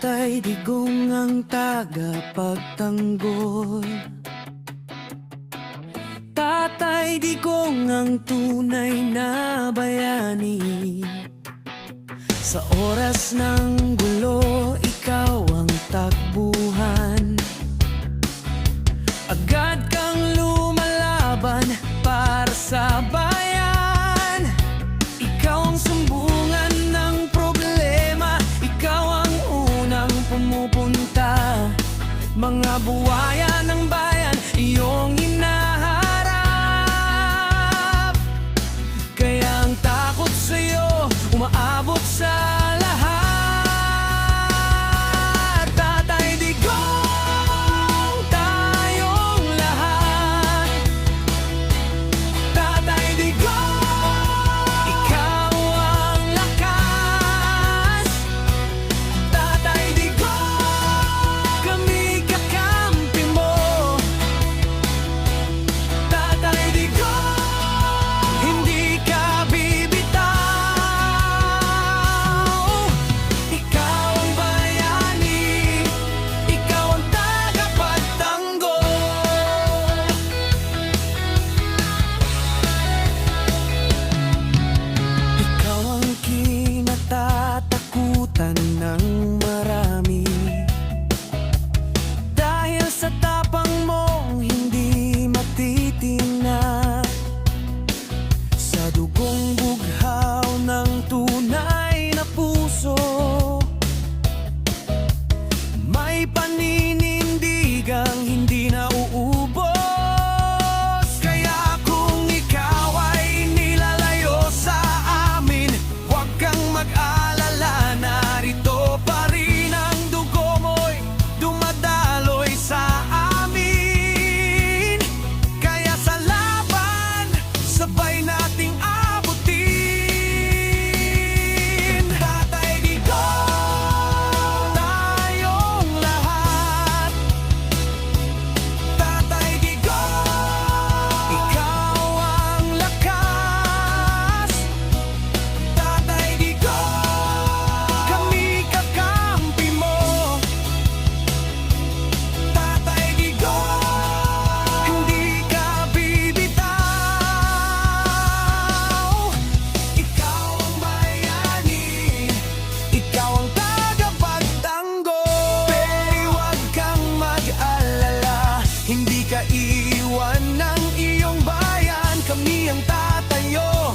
Tatay Digong ang tagapagtanggol. Tatay Digong ang tunay na bayani. Sa oras ng gulo, ikaw ang takbuhan. Agad kang lumalaban para sa bayan. Ikaw ang sumbungan ng problema, ikaw ang unang pumupunta. Mga buwaya ng bayan, iyong hinaharap. Kaya ang takot sa'yo, umaabot sa lahat. Tatay Digong, tayong lahat. Tatay Digong, ikaw ang lakas. Tatay Digong, kami kakampi mo. Tatay Digong, hindi ka bibitaw. Ikaw ang bayani, ikaw ang tagapagtanggol. Ikaw ang kinatatakutan ng marami. Dahil sa tapang mong hindi matitinag, sa dugong bughaw ng tunay na puso, may paninindigang hindi nauubos. Kaya kung ikaw ay nilalayo sa amin, huwag kang mag-alala, narito pa rin ang dugo mo'y dumadaloy sa amin. Kaya sa laban, sabay nating abutin. Tatay Digong, tayong lahat. Tatay Digong, ikaw ang lakas. Tatay Digong, kami kakampi mo. Tatay Digong, hindi ka bibitaw. Ikaw ang bayani, ikaw ang tagapagtanggol. Pero huwag kang mag-alala, hindi ka iwan ng iyong bayan. Kami ang tatayo